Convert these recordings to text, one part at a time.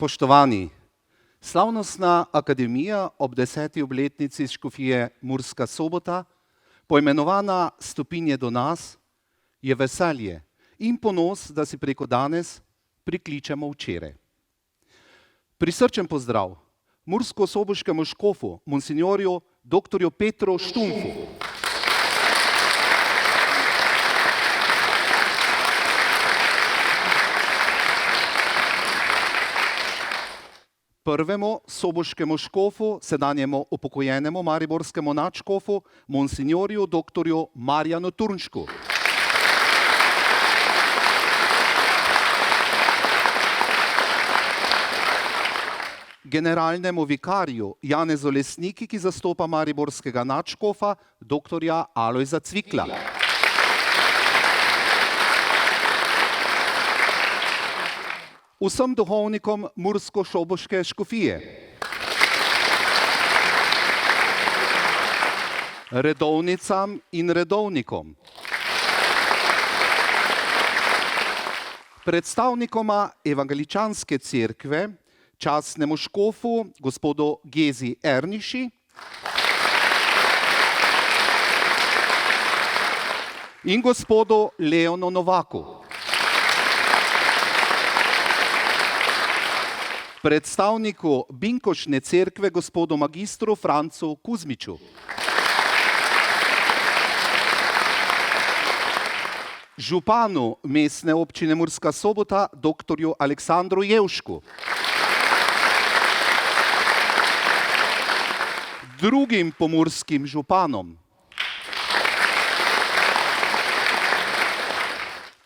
Spoštovani, slavnostna akademija ob 10. obletnici škofije Murska Sobota, poimenovana Stopinje do nas, je veselje in ponos, da si preko danes prikličemo včeraj. Prisrčen pozdrav mursko-soboškemu škofu, monsinjorju dr. Petru Štumfu. Prvemu soboškemu škofu, sedanjemu upokojenemu mariborskemu nadškofu, monsinjorju dr. Marjanu Turnšku. Generalnemu vikarju Janezu Lesniki, ki zastopa mariborskega nadškofa, dr. Alojza Cvikla. Vsem duhovnikom mursko-soboške škofije, redovnicam in redovnikom, predstavnikoma evangeličanske cerkve, častnemu škofu, gospodu Gezi Erniši, in gospodu Leonu Novaku. Predstavniku Binkošne cerkve, gospodu magistru Francu Kuzmiču. Županu mestne občine Murska Sobota, dr. Aleksandru Jevšku. Drugim pomurskim županom.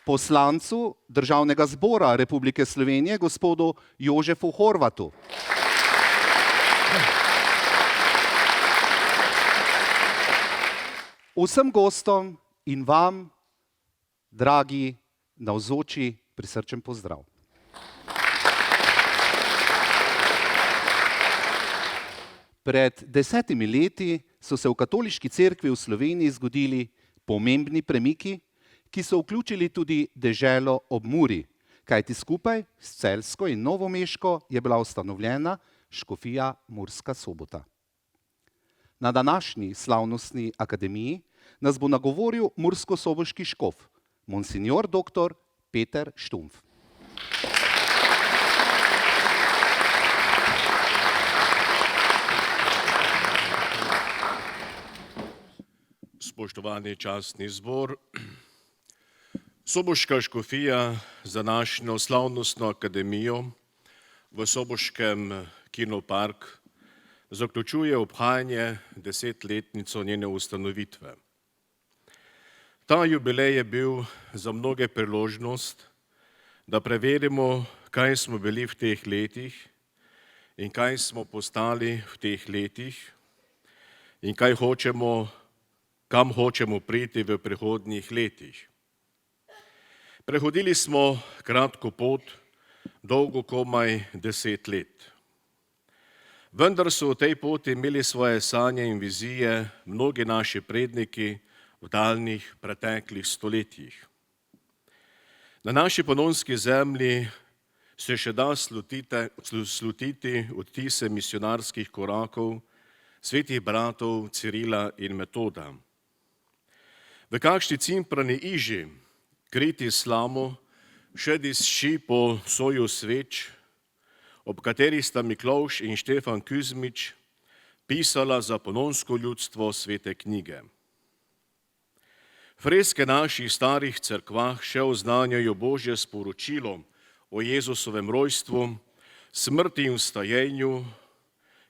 Poslancu Državnega zbora Republike Slovenije, gospodu Jožefu Horvatu. Vsem gostom in vam, dragi navzoči, prisrčen pozdrav. Pred 10 leti so se v katoliški cerkvi v Sloveniji zgodili pomembni premiki, ki so vključili tudi deželo ob Muri, kajti skupaj s Celjsko in Novomeško je bila ustanovljena škofija Murska Sobota. Na današnji slavnostni akademiji nas bo nagovoril mursko-soboški škof, monsinjor dr. Peter Štumf. Spoštovani častni zbor, Soboška škofija za današnjo slavnostno akademijo v Soboškem kinopark zaključuje obhajanje 10-letnico njene ustanovitve. Ta jubilej je bil za mnoge priložnost, da preverimo, kaj smo bili v teh letih in kaj smo postali v teh letih in kam hočemo priti v prihodnjih letih. Prehodili smo kratko pot, dolgo komaj 10 let. Vendar so v tej poti imeli svoje sanje in vizije mnogi naši predniki v daljnih preteklih stoletjih. Na naši panonski zemlji se še da slutiti odtise misionarskih korakov svetih bratov Cirila in Metoda. V kakšni cimprani iži, kriti slamo, še diši po soju sveč, ob kateri sta Miklavž in Štefan Kuzmič pisala za panonsko ljudstvo svete knjige. Freske naših starih cerkvah še oznanjajo Božje sporočilo o Jezusovem rojstvu, smrti in vstajenju,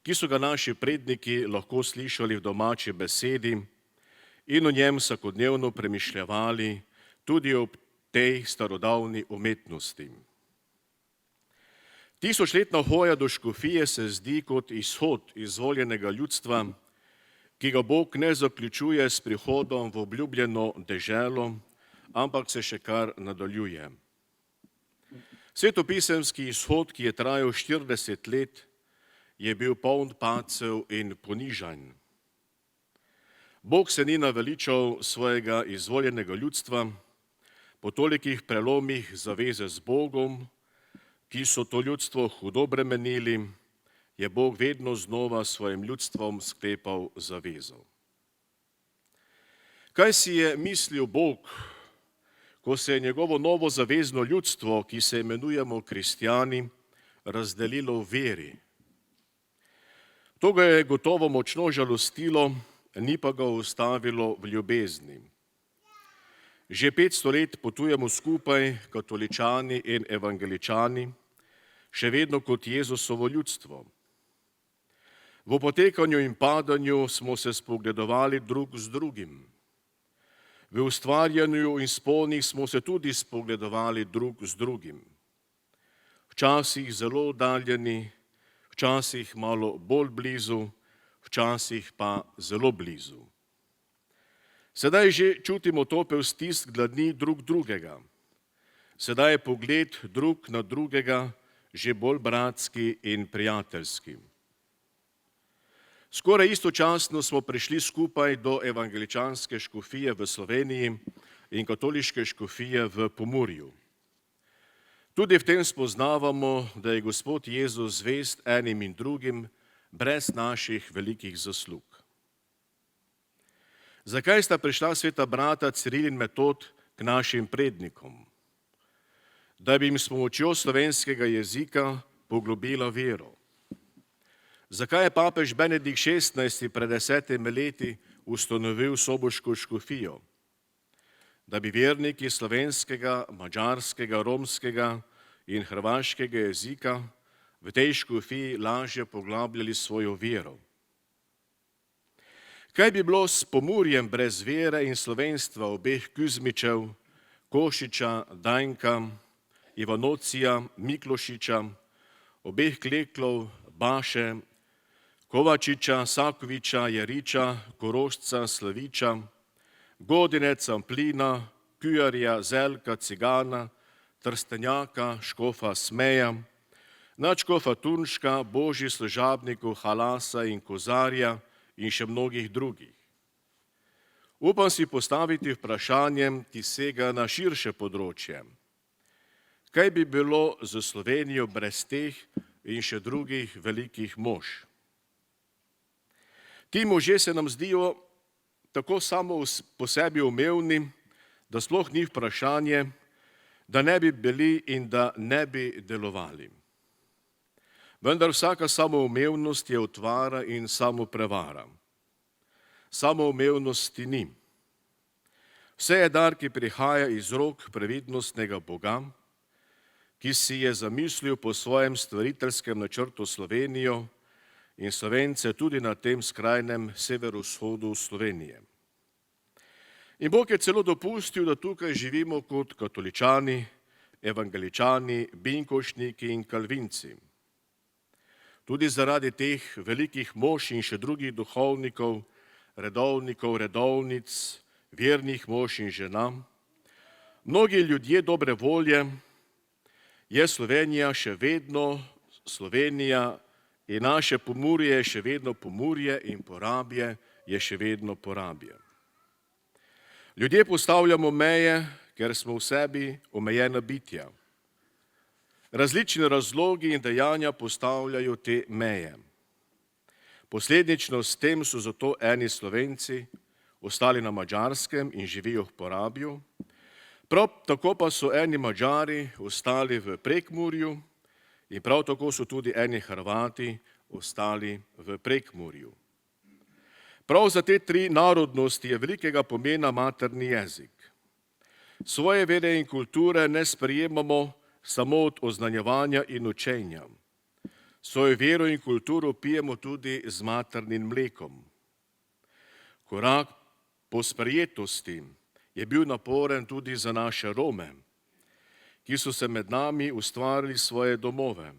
ki so ga naši predniki lahko slišali v domači besedi in o njem vsakodnevno premišljevali tudi ob tej starodavni umetnosti. Tisočletna hoja do škofije se zdi kot izhod izvoljenega ljudstva, ki ga Bog ne zaključuje s prihodom v obljubljeno deželo, ampak se še kar nadaljuje. Svetopisemski izhod, ki je trajal 40 let, je bil poln padcev in ponižanj. Bog se ni naveličal svojega izvoljenega ljudstva po tolikih prelomih zaveze z Bogom, ki so to ljudstvo hudo bremenili, je Bog vedno znova s svojim ljudstvom sklepal zavezo. Kaj si je mislil Bog, ko se je njegovo novo zavezno ljudstvo, ki se imenujemo kristjani, razdelilo v veri? To ga je gotovo močno žalostilo, ni pa ga ustavilo v ljubezni. Že 500 let potujemo skupaj, katoličani in evangeličani, še vedno kot Jezusovo ljudstvo. V potekanju in padanju smo se spogledovali drug z drugim. V ustvarjanju in spolnih smo se tudi spogledovali drug z drugim. Včasih zelo oddaljeni, včasih malo bolj blizu, včasih pa zelo blizu. Sedaj že čutimo topel stisk dlani drug drugega. Sedaj je pogled drug na drugega že bolj bratski in prijateljski. Skoraj istočasno smo prišli skupaj do evangeličanske škofije v Sloveniji in katoliške škofije v Pomurju. Tudi v tem spoznavamo, da je Gospod Jezus zvest enim in drugim brez naših velikih zaslug. Zakaj sta prišla sveta brata Ciril in Metod k našim prednikom? Da bi jim s pomočjo slovenskega jezika poglobila vero. Zakaj je papež Benedikt XVI pred 10 leti ustanovil soboško škofijo? Da bi verniki slovenskega, madžarskega, romskega in hrvaškega jezika v tej škofiji lažje poglabljali svojo vero. Kaj bi bilo s Pomurjem brez vere in slovenstva obeh Kuzmičev, Košiča, Dajnka, Ivanocija, Miklošiča, obeh Kleklov, Baše, Kovačiča, Sakoviča, Jariča, Korošca, Slaviča, Godineca, Amplina, Kujarja, Zelka, Cigana, Trstenjaka, Škofa Smeja, nadškofa Turnška, Božjih služabnikov Halasa in Kozarja in še mnogih drugih. Upam si postaviti vprašanje, ki sega na širše področje. Kaj bi bilo z Slovenijo brez teh in še drugih velikih mož? Ti možje se nam zdijo tako samo po sebi umevni, da sploh ni vprašanje, da ne bi bili in da ne bi delovali. Vendar vsaka samoumevnost je utvara in samoprevara. Samoumevnosti ni. Vse je dar, ki prihaja iz rok previdnostnega Boga, ki si je zamislil po svojem stvariteljskem načrtu Slovenijo in Slovence tudi na tem skrajnem severovzhodu Slovenije. In Bog je celo dopustil, da tukaj živimo kot katoličani, evangeličani, binkošniki in kalvinci. Tudi zaradi teh velikih mož in še drugih duhovnikov, redovnic, vernih mož in žena, mnogi ljudje dobre volje, je Slovenija še vedno Slovenija in naše Pomurje je še vedno Pomurje in Porabje je še vedno Porabje. Ljudje postavljamo meje, ker smo v sebi omejena bitja. Različni razlogi in dejanja postavljajo te meje. Posledično s tem so zato eni Slovenci ostali na Madžarskem in živijo v Porabju, prav tako pa so eni Madžari ostali v Prekmurju in prav tako so tudi eni Hrvati ostali v Prekmurju. Prav za te tri narodnosti je velikega pomena materni jezik. Svoje vere in kulture ne sprejemamo samo od oznanjevanja in učenja. Svojo vero in kulturo pijemo tudi z maternim mlekom. Korak po sprejetosti je bil naporen tudi za naše Rome, ki so se med nami ustvarili svoje domove.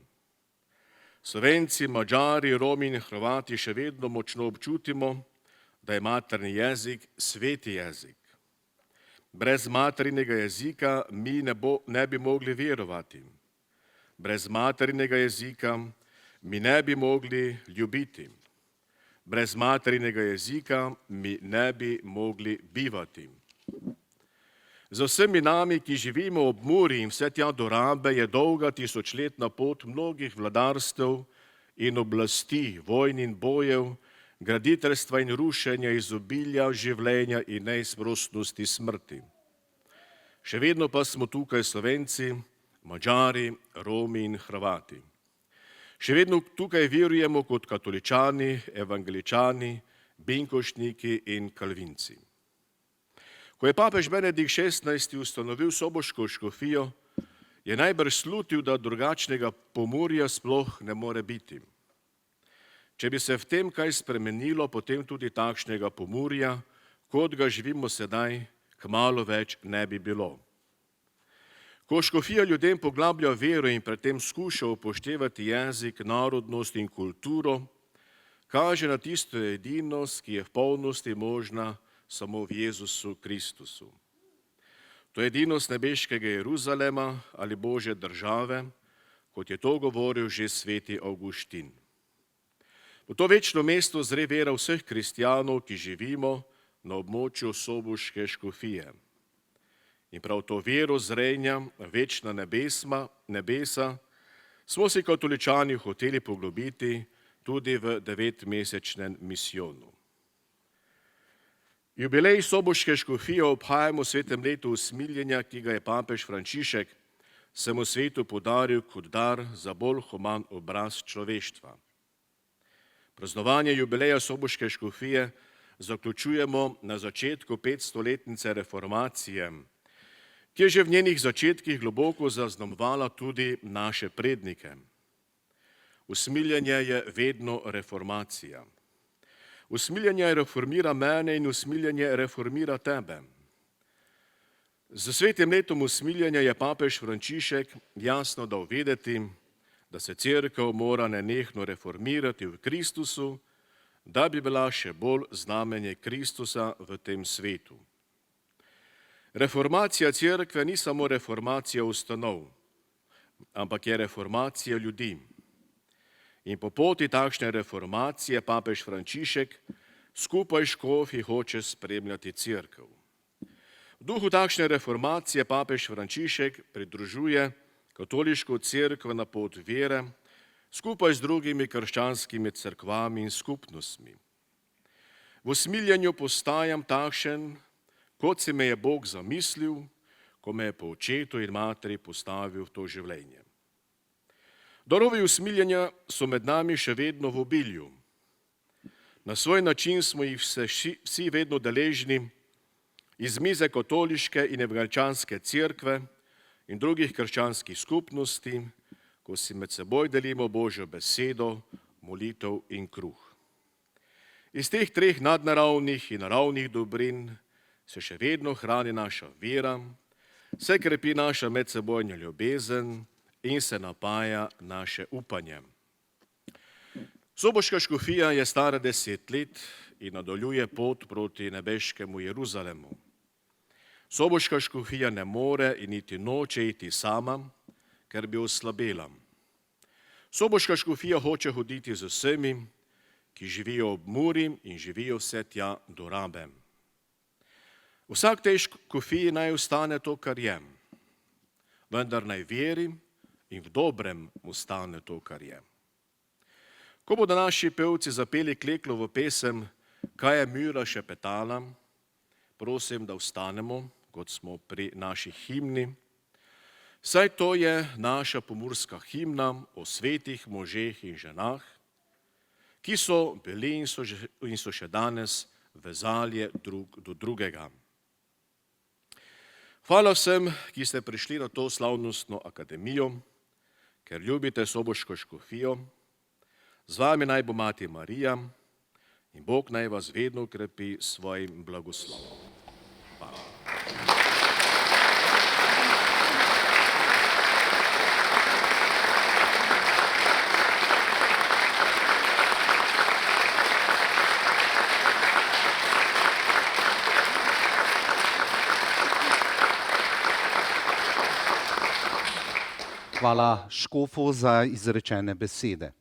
Slovenci, Madžari, Romi in Hrvati še vedno močno občutimo, da je materni jezik sveti jezik. Brez materinega jezika mi ne bi mogli verovati. Brez materinega jezika mi ne bi mogli ljubiti. Brez materinega jezika mi ne bi mogli bivati. Za vsemi nami, ki živimo ob Muri in vse tja do Rabe, je dolga tisočletna pot mnogih vladarstev in oblasti, vojn in bojev, graditeljstva in rušenja, izobilja, življenja in neizprostnosti smrti. Še vedno pa smo tukaj Slovenci, Madžari, Romi in Hrvati. Še vedno tukaj verujemo kot katoličani, evangeličani, binkoštniki in kalvinci. Ko je papež Benedikt XVI. Ustanovil soboško škofijo, je najbrž slutil, da drugačnega Pomurja sploh ne more biti. Če bi se v tem kaj spremenilo, potem tudi takšnega Pomurja, kot ga živimo sedaj, kmalu več ne bi bilo. Ko škofija ljudem poglablja vero in pri tem skuša upoštevati jezik, narodnost in kulturo, kaže na tisto edinost, ki je v polnosti možna samo v Jezusu Kristusu. To je edinost nebeškega Jeruzalema ali Božje države, kot je to govoril že sveti Avguštin. V to večno mesto zre vera vseh kristjanov, ki živimo na območju soboške škofije. In prav to vero zrenja večna nebesa smo si katoličani hoteli poglobiti tudi v 9-mesečnem misijonu. Jubilej soboške škofije obhajamo v svetem letu usmiljenja, ki ga je papež Frančišek vsemu svetu podaril kot dar za bolj human obraz človeštva. Praznovanje jubileja soboške škofije zaključujemo na začetku 500-letnice reformacije, ki je že v njenih začetkih globoko zaznamovala tudi naše prednike. Usmiljenje je vedno reformacija. Usmiljenje reformira mene in usmiljenje reformira tebe. Z svetim letom usmiljenja je papež Frančišek jasno dal vedeti, da se cerkev mora nenehno reformirati v Kristusu, da bi bila še bolj znamenje Kristusa v tem svetu. Reformacija cerkve ni samo reformacija ustanov, ampak je reformacija ljudi. In po poti takšne reformacije papež Frančišek skupaj s škofi hoče spremljati cerkev. V duhu takšne reformacije papež Frančišek pridružuje katoliško cerkev na pot vere skupaj z drugimi krščanskimi cerkvami in skupnostmi. V usmiljenju postajam takšen, kot se me je Bog zamislil, ko me je po očetu in materi postavil v to življenje. Darovi usmiljenja so med nami še vedno v obilju. Na svoj način smo jih vsi vedno deležni iz mize katoliške in evangeličanske cerkve in drugih krščanskih skupnosti, ko si med seboj delimo Božjo besedo, molitev in kruh. Iz teh treh nadnaravnih in naravnih dobrin se še vedno hrani naša vera, se krepi naša medsebojna ljubezen in se napaja naše upanje. Soboška škofija je stara 10 let in nadaljuje pot proti nebeškemu Jeruzalemu. Soboška škofija ne more in niti noče iti sama, ker bi oslabela. Soboška škofija hoče hoditi z vsemi, ki živijo ob Muri in živijo vse tja do Rabe. Vsak tej škofiji naj ostane to, kar je, vendar naj veri in v dobrem ostane to, kar je. Ko bodo naši pevci zapeli Kleklovo pesem Kaj je Mura šepetala, prosim, da vstanemo, kot smo pri naši himni, saj to je naša pomurska himna o svetih možeh in ženah, ki so bili in so še danes vezalje drug do drugega. Hvala vsem, ki ste prišli na to slavnostno akademijo, ker ljubite soboško škofijo. Z vami naj bo Mati Marija in Bog naj vas vedno krepi s svojim blagoslovom. Hvala. Hvala škofu za izrečene besede.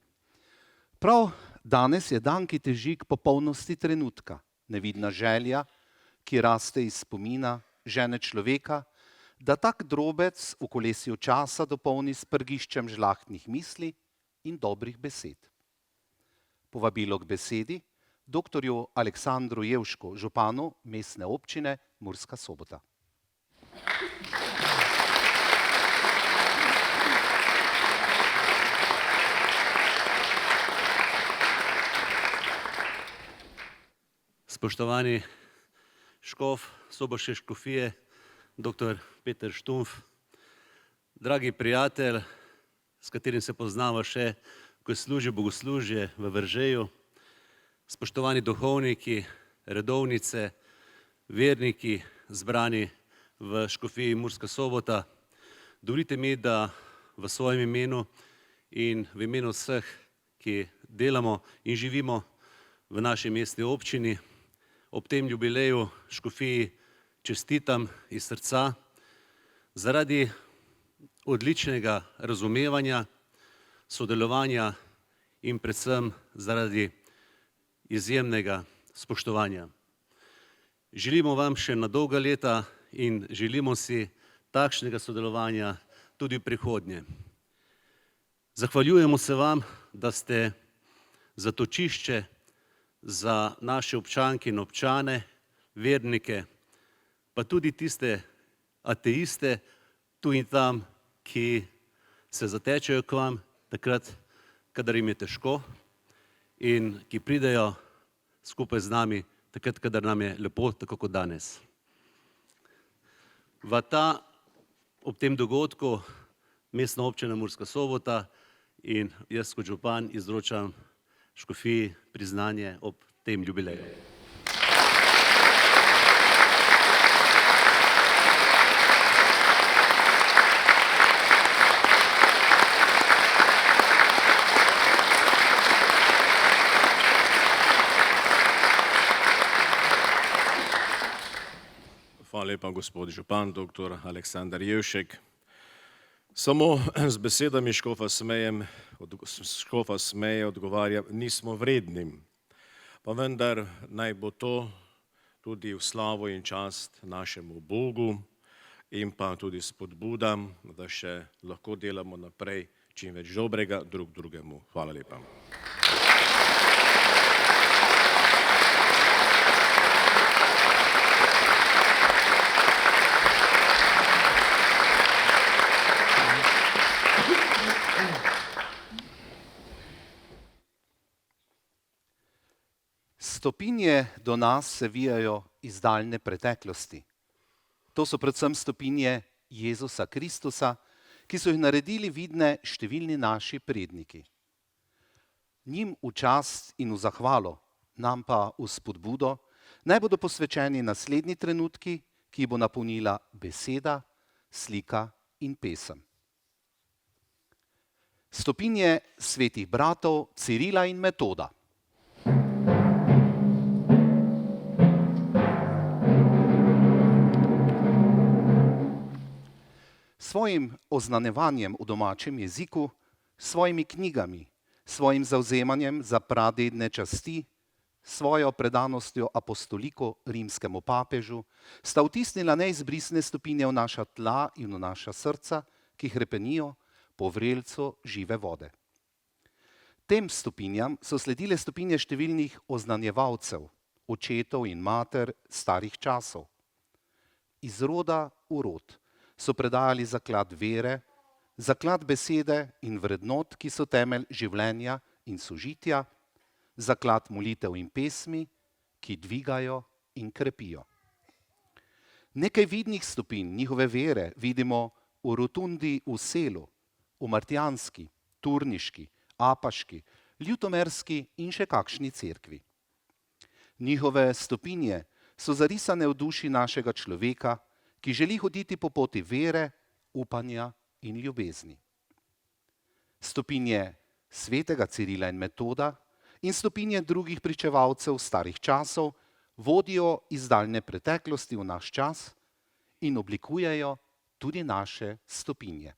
Prav danes je dan, ki teži k popolnosti trenutka, nevidna želja, ki raste iz spomina žene človeka, da tak drobec v kolesju časa dopolni s prgiščem žlahtnih misli in dobrih besed. Povabilo k besedi doktorju Aleksandru Jevšku, županu mestne občine Murska Sobota. Spoštovani škof soboške škofije, dr. Peter Štumpf, dragi prijatelj, s katerim se poznava še, ko je služil bogoslužje v Veržeju, spoštovani duhovniki, redovnice, verniki, zbrani v škofiji Murska Sobota, dovolite mi, da v svojem imenu in v imenu vseh, ki delamo in živimo v naši mestni občini, ob tem jubileju škofiji čestitam iz srca zaradi odličnega razumevanja, sodelovanja in predvsem zaradi izjemnega spoštovanja. Želimo vam še na dolga leta in želimo si takšnega sodelovanja tudi v prihodnje. Zahvaljujemo se vam, da ste zatočišče za naše občanke in občane, vernike, pa tudi tiste ateiste tu in tam, ki se zatečejo k vam takrat, kadar jim je težko in ki pridejo skupaj z nami takrat, kadar nam je lepo, tako kot danes. Ob tem dogodku mestna občina Murska Sobota in jaz kot župan izročam škofiji priznanje ob tem jubileju. Hvala lepa, gospod župan, dr. Aleksandar Jevšek. Samo z besedami škofa Smeje odgovarja, nismo vredni, pa vendar naj bo to tudi v slavo in čast našemu Bogu in pa tudi spodbuda, da še lahko delamo naprej čim več dobrega drug drugemu. Hvala lepa. Stopinje do nas se vijajo iz daljne preteklosti. To so predvsem stopinje Jezusa Kristusa, ki so jih naredili vidne številni naši predniki. Njim v čast in v zahvalo, nam pa v spodbudo, naj bodo posvečeni naslednji trenutki, ki jih bo napolnila beseda, slika in pesem. Stopinje svetih bratov Cirila in Metoda. Svojim oznanjevanjem v domačem jeziku, svojimi knjigami, svojim zavzemanjem za pradedne časti, svojo predanostjo apostoliku rimskemu papežu, sta vtisnila neizbrisne stopinje v naša tla in v naša srca, ki hrepenijo po vrelcu žive vode. Tem stopinjam so sledile stopinje številnih oznanjevalcev, očetov in mater starih časov. Iz roda v rod so predajali zaklad vere, zaklad besede in vrednot, ki so temelj življenja in sožitja, zaklad molitev in pesmi, ki dvigajo in krepijo. Nekaj vidnih stopinj njihove vere vidimo v rotundi v Selu, v Martjanski, Turniški, Apaški, Ljutomerski in še kakšni cerkvi. Njihove stopinje so zarisane v duši našega človeka, ki želi hoditi po poti vere, upanja in ljubezni. Stopinje svetega Cirila in Metoda in stopinje drugih pričevalcev starih časov vodijo iz daljne preteklosti v naš čas in oblikujejo tudi naše stopinje.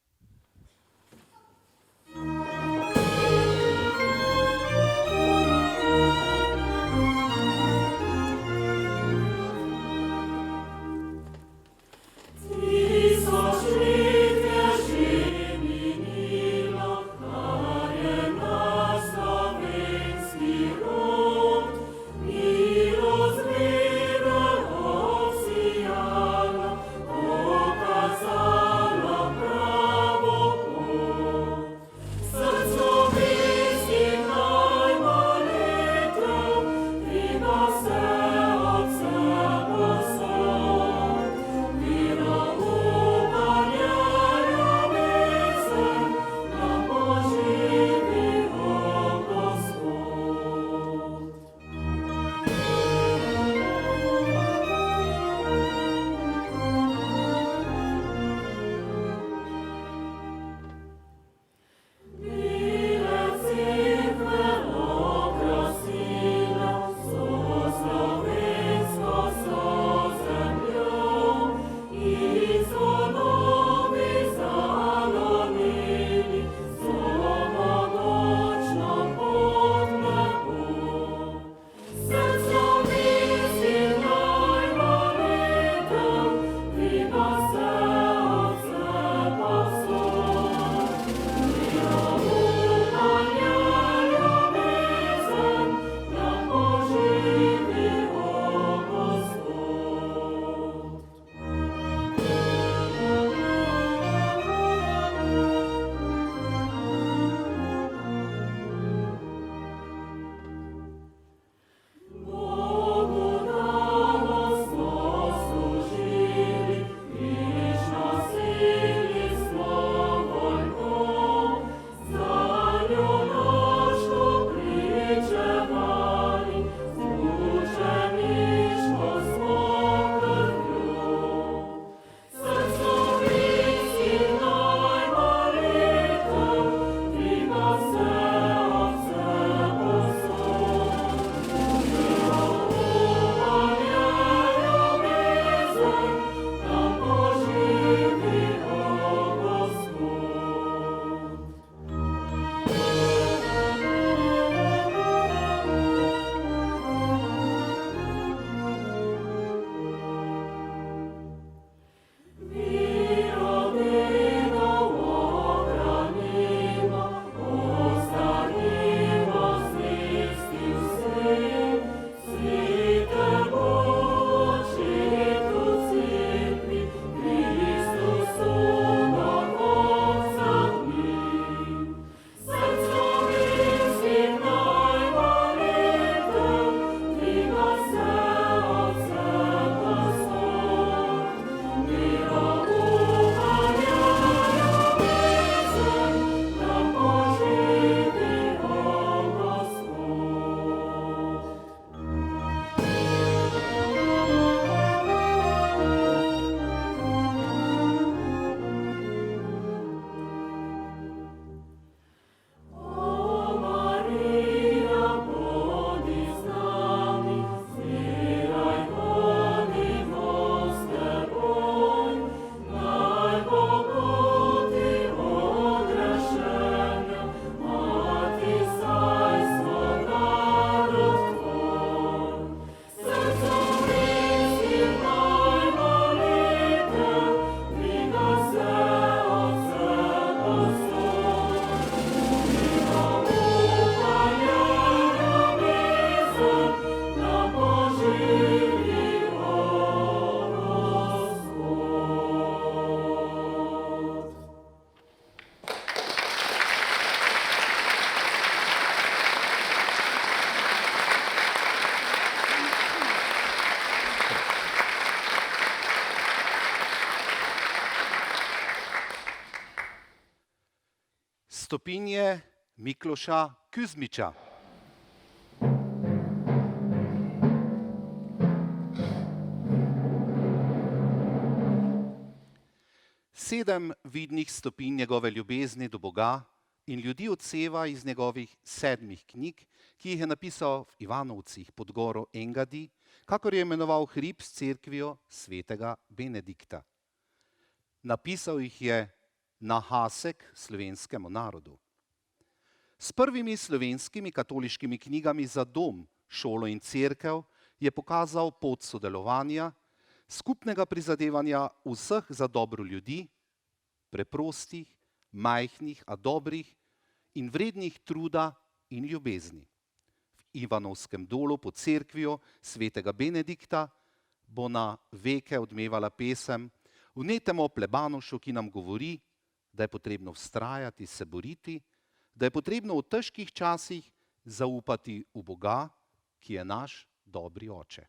stopinje Mikloša Kuzmiča. Sedem vidnih stopinj njegove ljubezni do Boga in ljudi odseva iz njegovih 7 knjig, ki jih je napisal v Ivanovcih pod goro Engadi, kakor je imenoval hrib s cerkvijo svetega Benedikta. Napisal jih je na hasek slovenskemu narodu. S prvimi slovenskimi katoliškimi knjigami za dom, šolo in cerkev je pokazal pot sodelovanja, skupnega prizadevanja vseh za dobro ljudi, preprostih, majhnih, a dobrih in vrednih truda in ljubezni. V Ivanovskem dolu pod cerkvijo svetega Benedikta bo na veke odmevala pesem Vnetemu Plebanušu, ki nam govori, da je potrebno vztrajati, se boriti, da je potrebno v težkih časih zaupati v Boga, ki je naš dobri oče.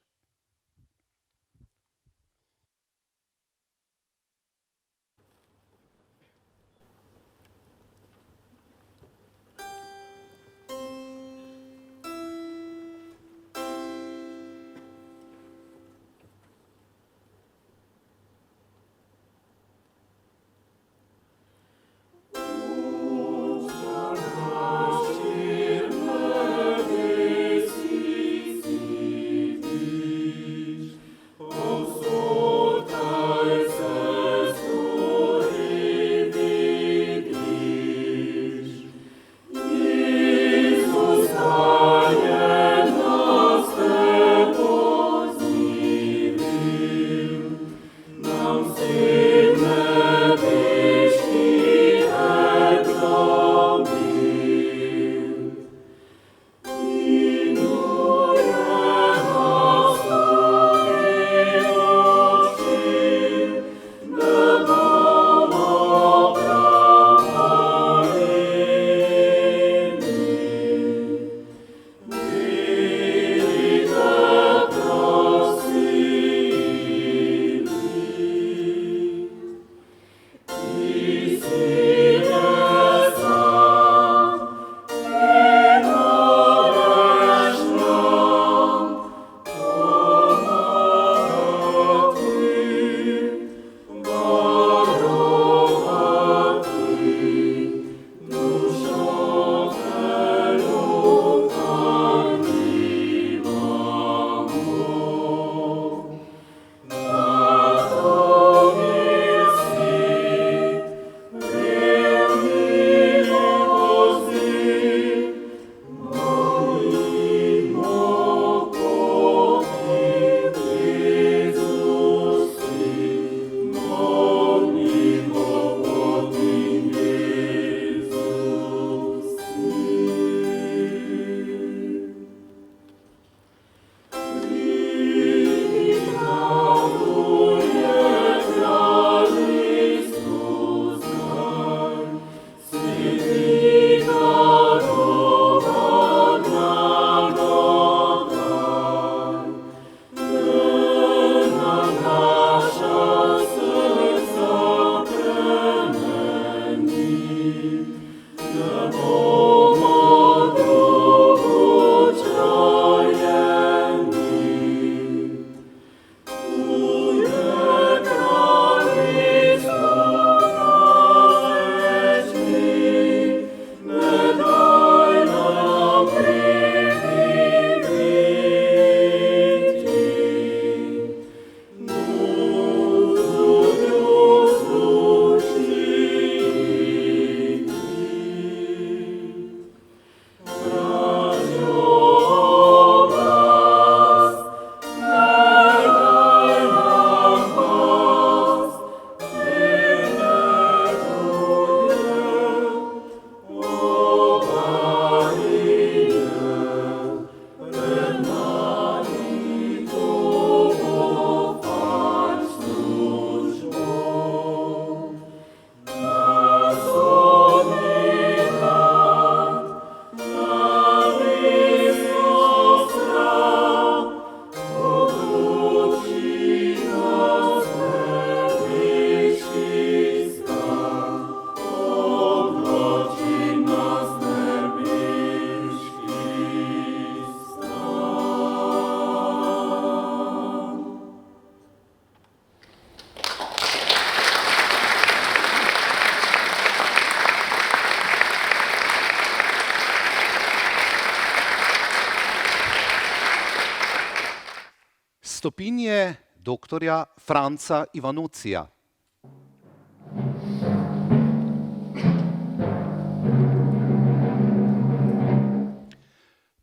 stopinje doktorja Franca Ivanucija.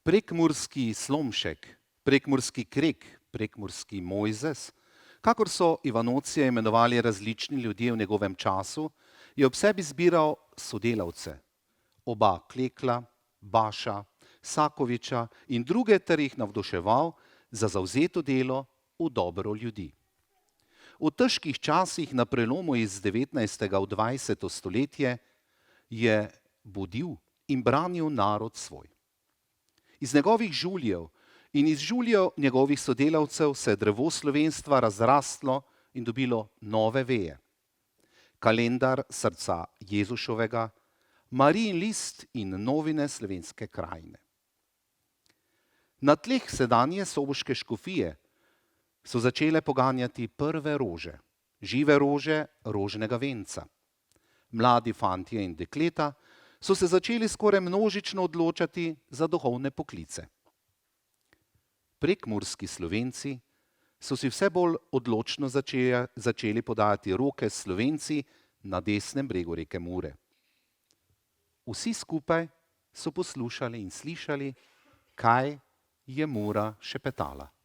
Prekmurski Slomšek, prekmurski Krek, prekmurski Mojzes, kakor so Ivanucija imenovali različni ljudje v njegovem času, je ob sebi zbiral sodelavce, oba Klekla, Baša, Sakoviča in druge ter jih navduševal za zavzeto delo v dobro ljudi. V težkih časih na prelomu iz 19. v 20. stoletje je budil in branil narod svoj. Iz njegovih žuljev in iz žuljev njegovih sodelavcev se je drevo slovenstva razrastlo in dobilo nove veje. Kalendar srca Jezušovega, Marijin list in novine slovenske krajine. Na tleh sedanje soboške škofije so začele poganjati prve rože, žive rože rožnega venca. Mladi fantje in dekleta so se začeli skoraj množično odločati za duhovne poklice. Prekmurski Slovenci so si vse bolj odločno začeli podajati roke s Slovenci na desnem bregu reke Mure. Vsi skupaj so poslušali in slišali, kaj je Mura šepetala.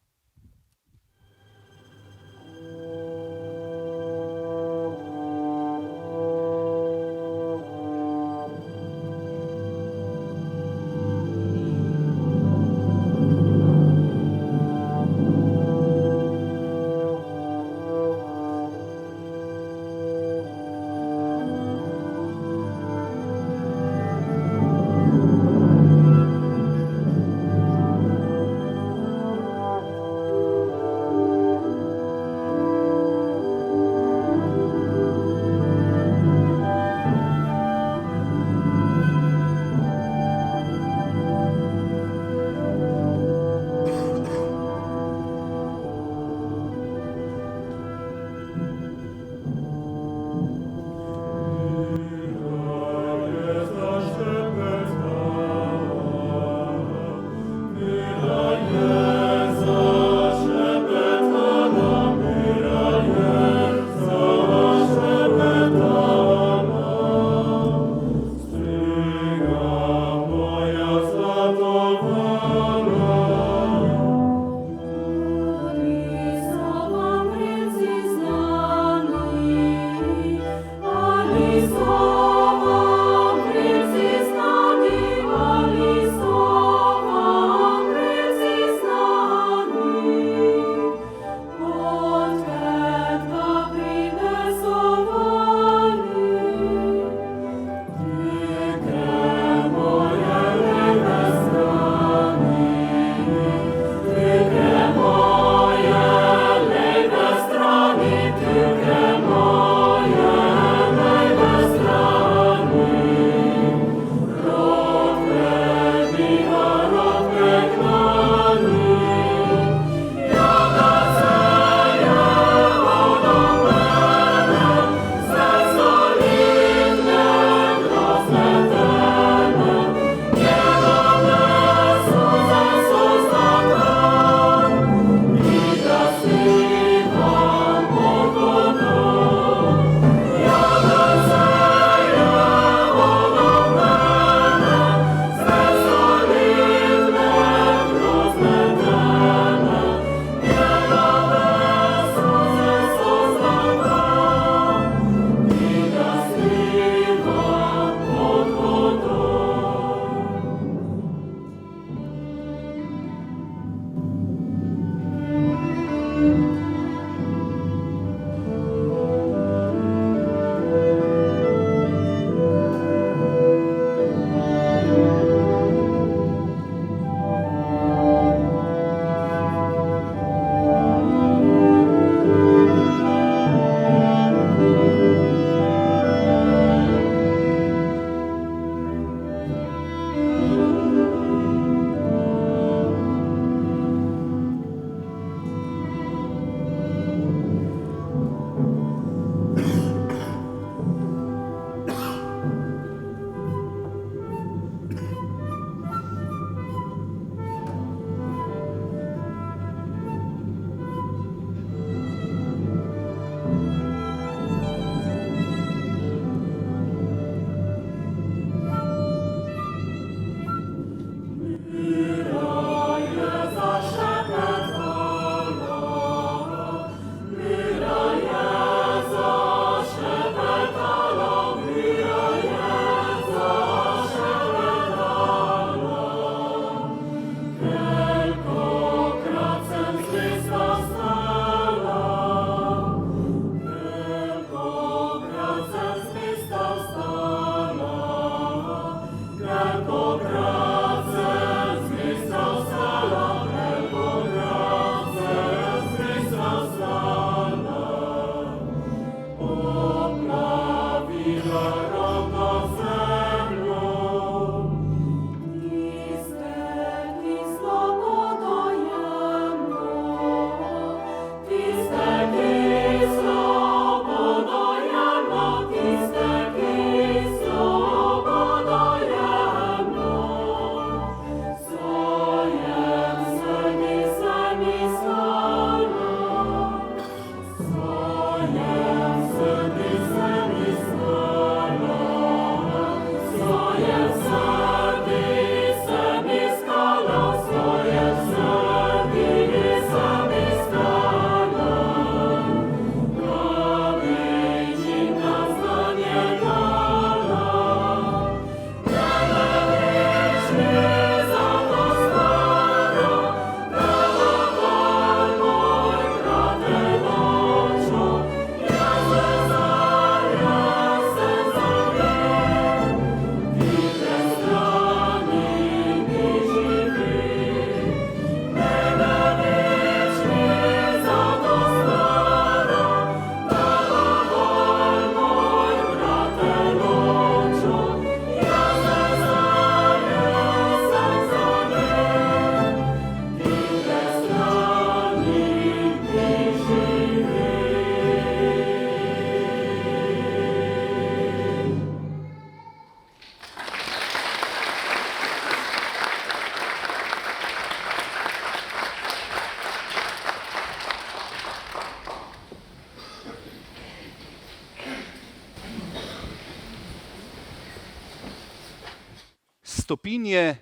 Stopinje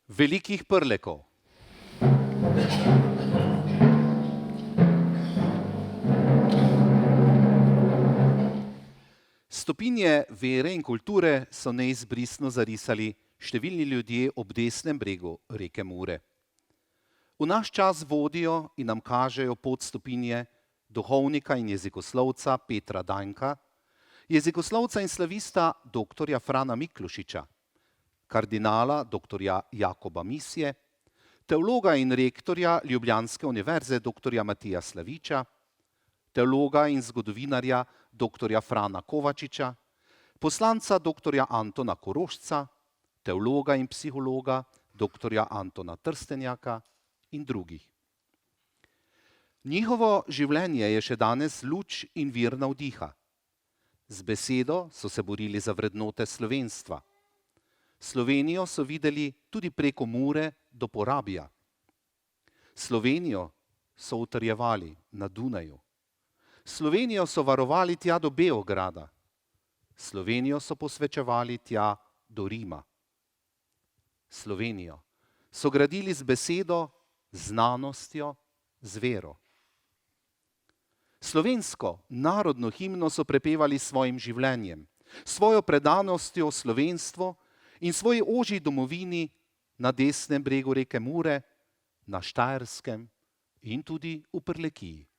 velikih prlekov. Stopinje vere in kulture so neizbrisno zarisali številni ljudje ob desnem bregu reke Mure. V naš čas vodijo in nam kažejo pot stopinje duhovnika in jezikoslovca Petra Danka, jezikoslovca in slavista dr. Frana Miklošiča, kardinala dr. Jakoba Misje, teologa in rektorja Ljubljanske univerze dr. Matija Slaviča, teologa in zgodovinarja dr. Frana Kovačiča, poslanca dr. Antona Korošca, teologa in psihologa dr. Antona Trstenjaka in drugih. Njihovo življenje je še danes luč in vir navdiha. Z besedo so se borili za vrednote slovenstva. Slovenijo so videli tudi preko Mure do Porabija. Slovenijo so utrjevali na Dunaju. Slovenijo so varovali tja do Beograda. Slovenijo so posvečevali tja do Rima. Slovenijo so gradili z besedo, znanostjo, z vero. Slovensko narodno himno so prepevali svojim življenjem, svojo predanostjo slovenstvu in svoji ožji domovini na desnem bregu reke Mure, na Štajerskem in tudi v Prlekiji.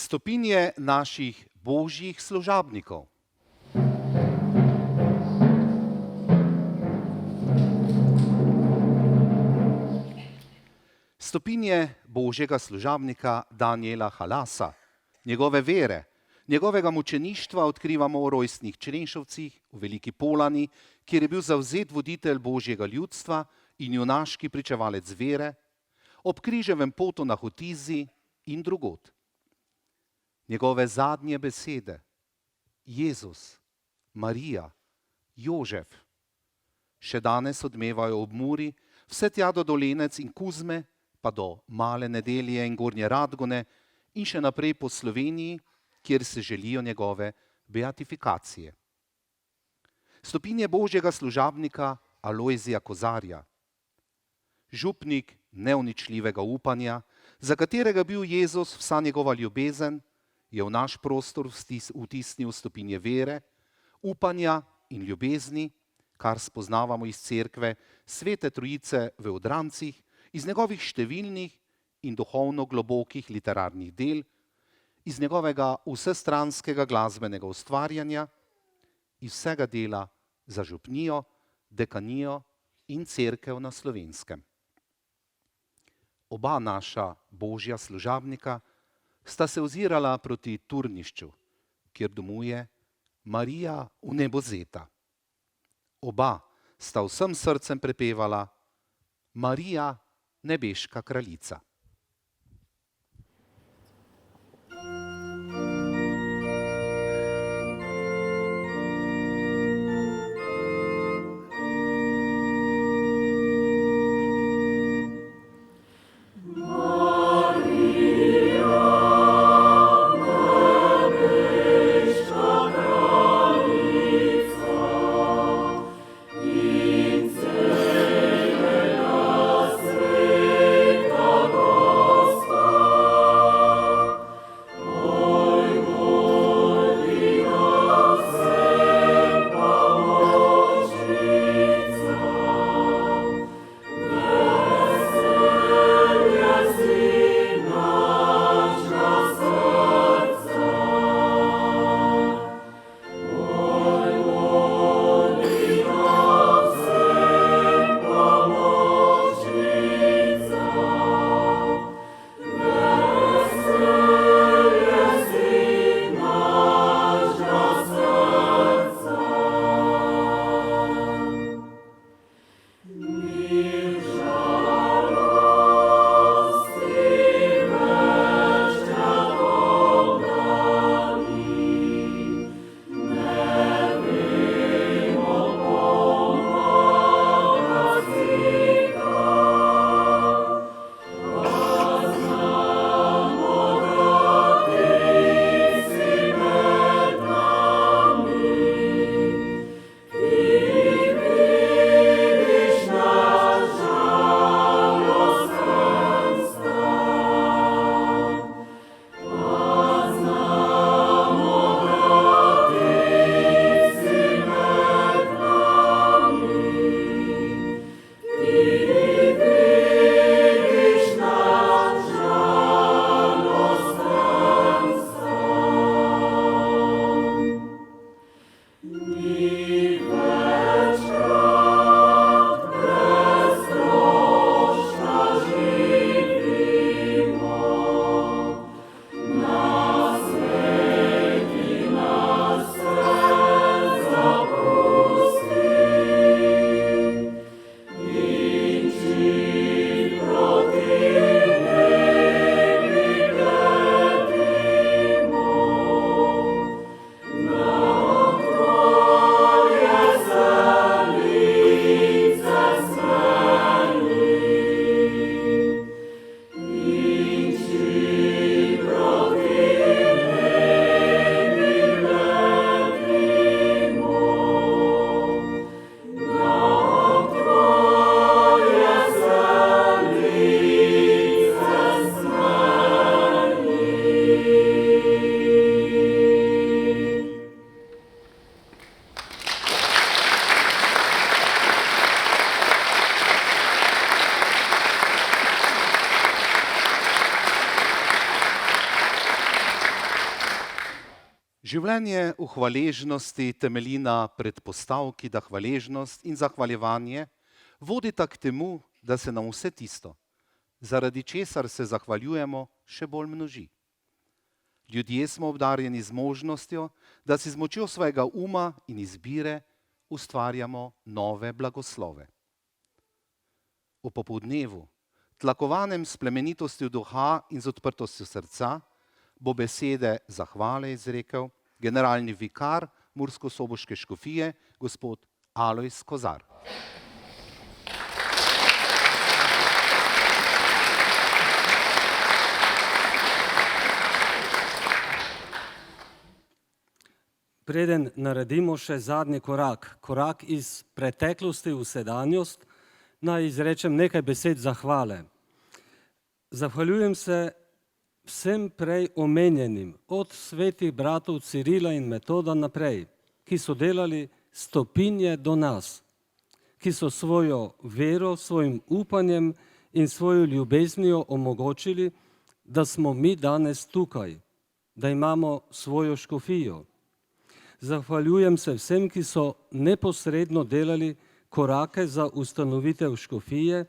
Stopinje naših božjih služabnikov. Stopinje božjega služabnika Daniela Halasa, njegove vere, njegovega mučeništva odkrivamo v rojstnih Črenšovcih, v Veliki Polani, kjer je bil zavzet voditelj božjega ljudstva in junaški pričevalec vere. ob križevem potu na Hotizi in drugod. Njegove zadnje besede, Jezus, Marija, Jožef, še danes odmevajo ob Muri, vse tja do Dolenec in Kuzme, pa do Male Nedelje in Gornje Radgone in še naprej po Sloveniji, kjer se želijo njegove beatifikacije. Stopinje božjega služabnika Alojzija Kozarja, župnik neuničljivega upanja, za katerega bil Jezus vsa njegova ljubezen, je v naš prostor vtisnil stopinje vere, upanja in ljubezni, kar spoznavamo iz cerkve Svete Trojice v Odrancih, iz njegovih številnih in duhovno globokih literarnih del, iz njegovega vsestranskega glasbenega ustvarjanja, iz vsega dela za župnijo, dekanijo in cerkev na Slovenskem. Oba naša božja služabnika sta se ozirala proti Turnišču, kjer domuje Marija vnebovzeta. Oba sta vsem srcem prepevala Marija, nebeška kraljica. Življenje v hvaležnosti temelji na predpostavki, da hvaležnost in zahvaljevanje vodita k temu, da se nam vse tisto, zaradi česar se zahvaljujemo, še bolj množi. Ljudje smo obdarjeni z možnostjo, da si z močjo svojega uma in izbire ustvarjamo nove blagoslove. V popoldnevu tlakovanem s plemenitostjo duha in z odprtostjo srca, bo besede zahvale izrekel generalni vikar Mursko-Soboške škofije, gospod Alojz Kozar. Preden naredimo še zadnji korak iz preteklosti v sedanjost, naj izrečem nekaj besed zahvale. Zahvaljujem se vsem prej omenjenim, od svetih bratov Cirila in Metoda naprej, ki so delali stopinje do nas, ki so svojo vero, svojim upanjem in svojo ljubeznijo omogočili, da smo mi danes tukaj, da imamo svojo škofijo. Zahvaljujem se vsem, ki so neposredno delali korake za ustanovitev škofije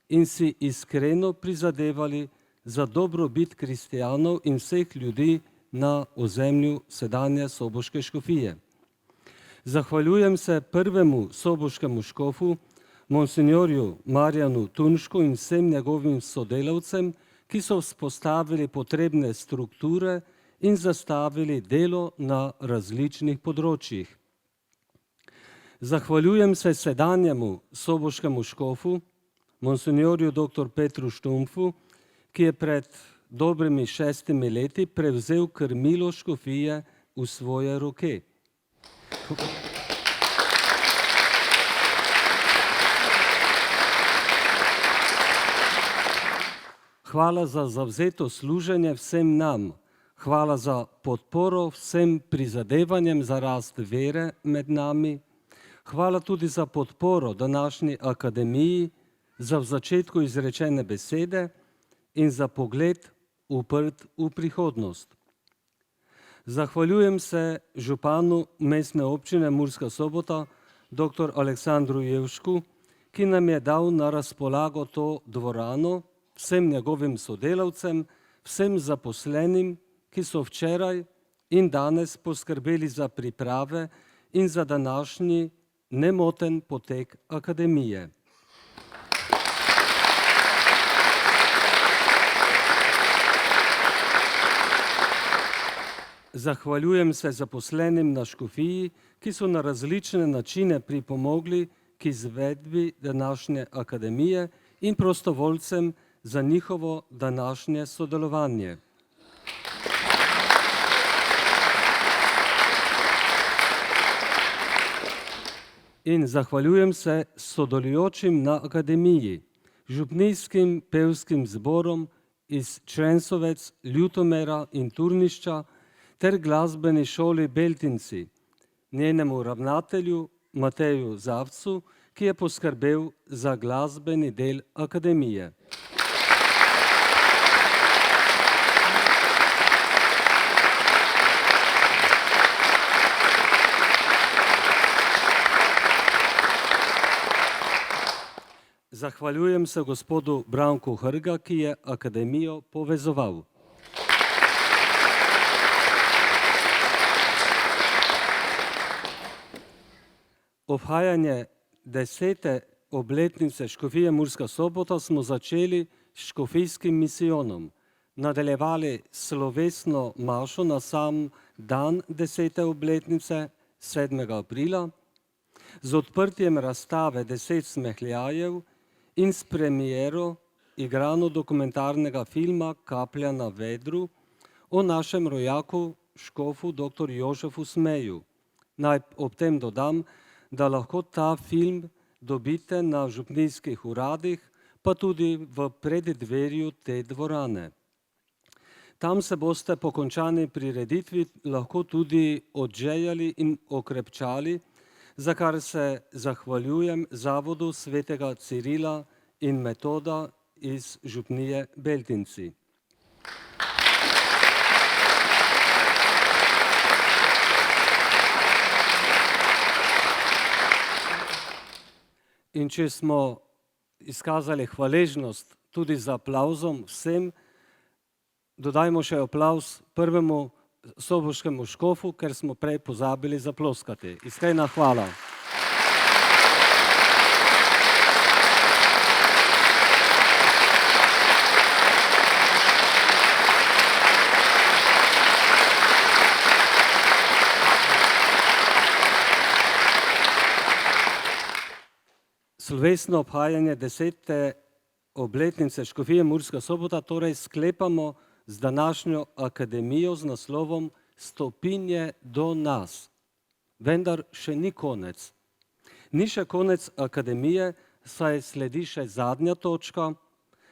in si iskreno prizadevali za dobrobit kristjanov in vseh ljudi na ozemlju sedanje soboške škofije. Zahvaljujem se prvemu soboškemu škofu, monsinjorju Marjanu Tunšku in vsem njegovim sodelavcem, ki so vzpostavili potrebne strukture in zastavili delo na različnih področjih. Zahvaljujem se sedanjemu soboškemu škofu, monsinjorju dr. Petru Štumpfu, ki je pred dobrimi 6 leti prevzel krmilo škofije v svoje roke. Hvala za zavzeto služenje vsem nam. Hvala za podporo vsem prizadevanjem za rast vere med nami. Hvala tudi za podporo današnji akademiji, za v začetku izrečene besede in za pogled uprt v prihodnost. Zahvaljujem se županu mestne občine Murska Sobota, dr. Aleksandru Jevšku, ki nam je dal na razpolago to dvorano, vsem njegovim sodelavcem, vsem zaposlenim, ki so včeraj in danes poskrbeli za priprave in za današnji nemoten potek akademije. Zahvaljujem se zaposlenim na škofiji, ki so na različne načine pripomogli k izvedbi današnje akademije in prostovoljcem za njihovo današnje sodelovanje. In zahvaljujem se sodelujočim na akademiji, župnijskim pevskim zborom iz Črensovec, Ljutomera in Turnišča ter glasbeni šoli Beltinci, njenemu ravnatelju Mateju Zavcu, ki je poskrbel za glasbeni del akademije. Zahvaljujem se gospodu Branku Hrga, ki je akademijo povezoval. Obhajanje 10. obletnice škofije Murska Sobota smo začeli s škofijskim misijonom, nadaljevali slovesno mašo na sam dan 10. obletnice 7. aprila, z odprtjem razstave 10 smehljajev in s premiero igrano-dokumentarnega filma Kaplja na vedru o našem rojaku škofu dr. Jožefu Smeju. Naj ob tem dodam, da lahko ta film dobite na župnijskih uradih, pa tudi v preddverju te dvorane. Tam se boste po končani prireditvi lahko tudi odžejali in okrepčali, za kar se zahvaljujem Zavodu svetega Cirila in Metoda iz župnije Beltinci. In če smo izkazali hvaležnost tudi z aplavzom vsem, dodajmo še aplavz prvemu soboškemu škofu, ker smo prej pozabili zaploskati. Iskrena hvala. slovesno obhajanje 10. obletnice Škofije Murska Sobota torej sklepamo z današnjo akademijo z naslovom Stopinje do nas. Vendar še ni konec. Ni še konec akademije, saj sledi še zadnja točka,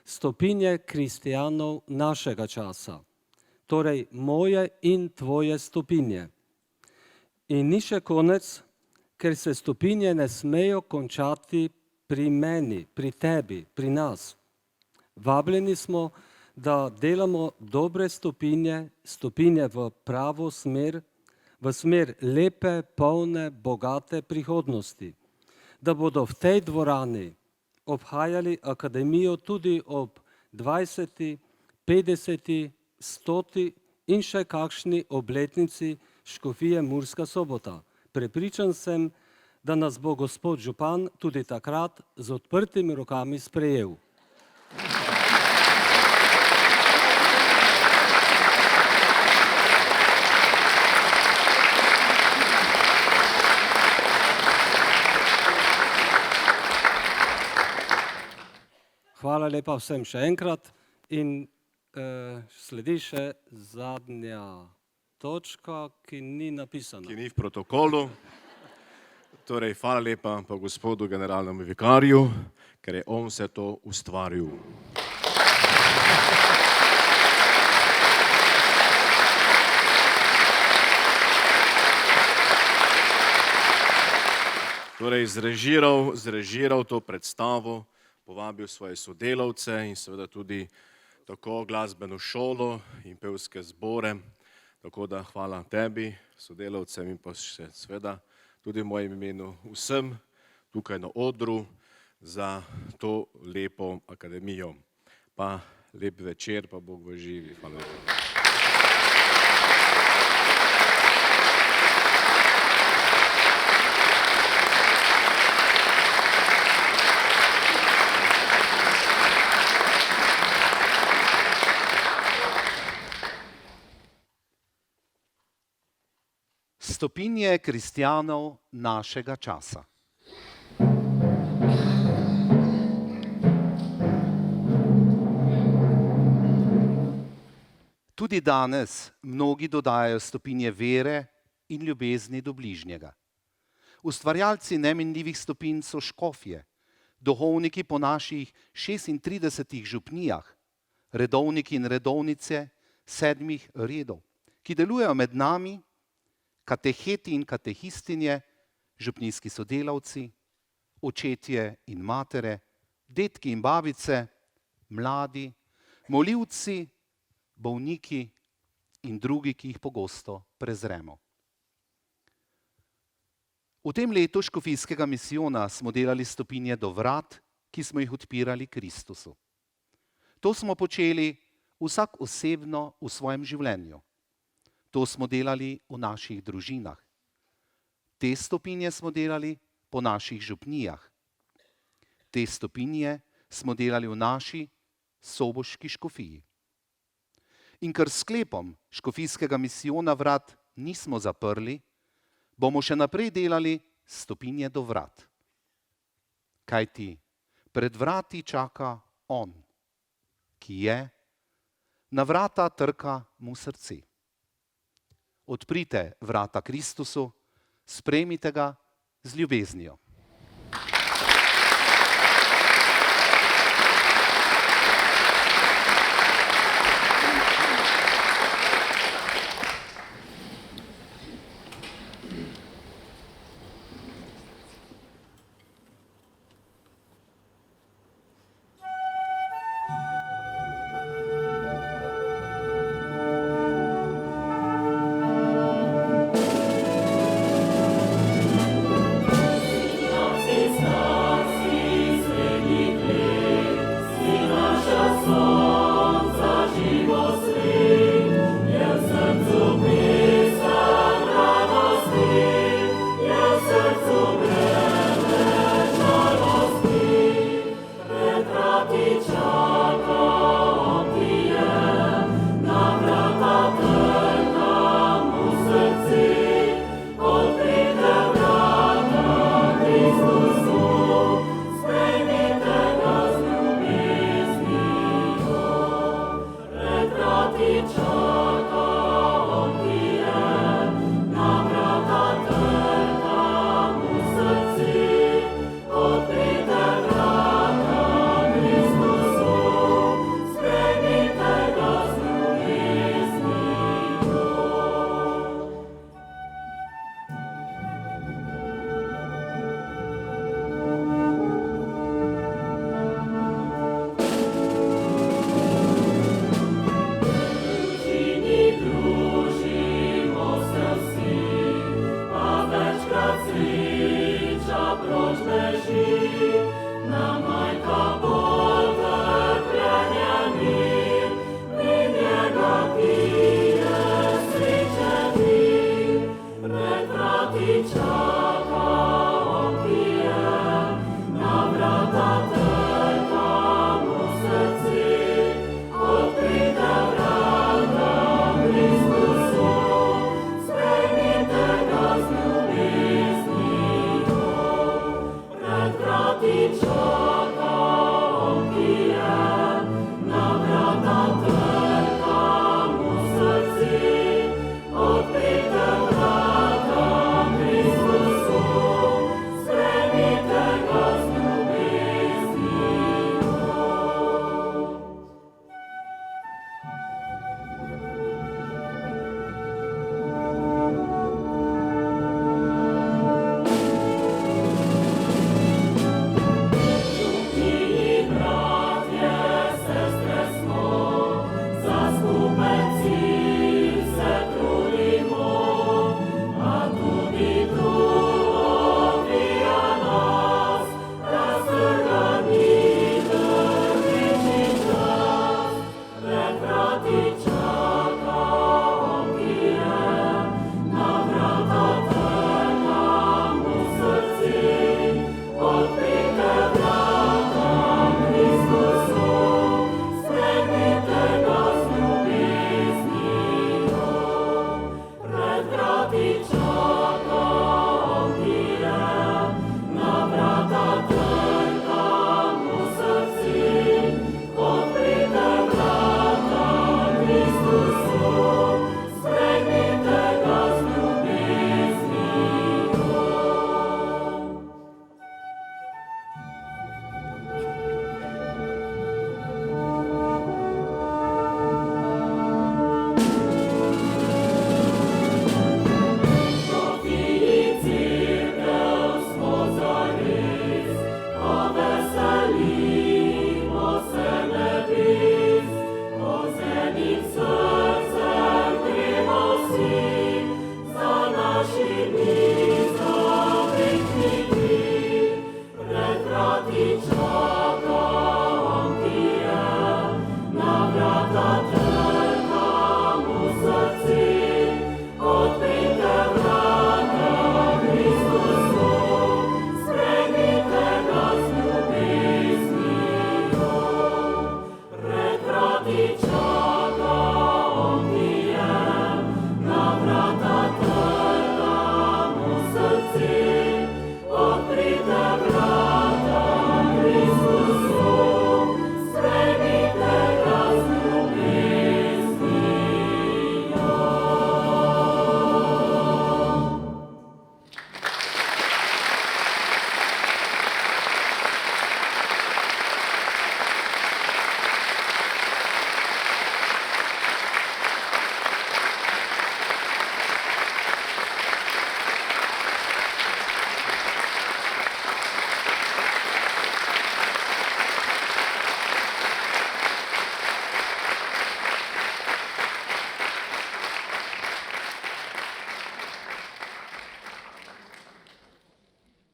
stopinje kristijanov našega časa. Torej moje in tvoje stopinje. In ni še konec, ker se stopinje ne smejo končati pri meni, pri tebi, pri nas. Vabljeni smo, da delamo dobre stopinje, stopinje v pravo smer, v smer lepe, polne, bogate prihodnosti. Da bodo v tej dvorani obhajali akademijo tudi ob 20., 50., 100. in še kakšni obletnici Škofije Murska Sobota. Prepričan sem, da nas bo gospod župan tudi takrat z odprtimi rokami sprejel. Hvala lepa vsem še enkrat in sledi še zadnja točka, ki ni napisana. Ki ni v protokolu. Torej, hvala lepa pa gospodu generalnemu vikarju, ker je on vse to ustvaril. Torej, zrežiral to predstavo, povabil svoje sodelavce in seveda tudi tako glasbeno šolo in pevske zbore. Tako da hvala tebi, sodelavcem in pa še seveda tudi v mojem imenu vsem tukaj na odru za to lepo akademijo. Pa lep večer, pa Bog v živi. Hvala lepa. Stopinje kristijanov našega časa. Tudi danes mnogi dodajajo stopinje vere in ljubezni do bližnjega. Ustvarjalci neminljivih stopinj so škofje, duhovniki po naših 36 župnijah, redovniki in redovnice 7 redov, ki delujejo med nami, kateheti in katehistinje, župnijski sodelavci, očetje in matere, dedki in babice, mladi, molivci, bolniki in drugi, ki jih pogosto prezremo. V tem letu škofijskega misijona smo delali stopinje do vrat, ki smo jih odpirali Kristusu. To smo počeli vsak osebno v svojem življenju. To smo delali v naših družinah. Te stopinje smo delali po naših župnijah. Te stopinje smo delali v naši soboški škofiji. In ker sklepom škofijskega misijona vrat nismo zaprli, bomo še naprej delali stopinje do vrat. Kajti pred vrati čaka on, ki je, na vrata trka mu srce. Odprite vrata Kristusu, sprejmite ga z ljubeznijo.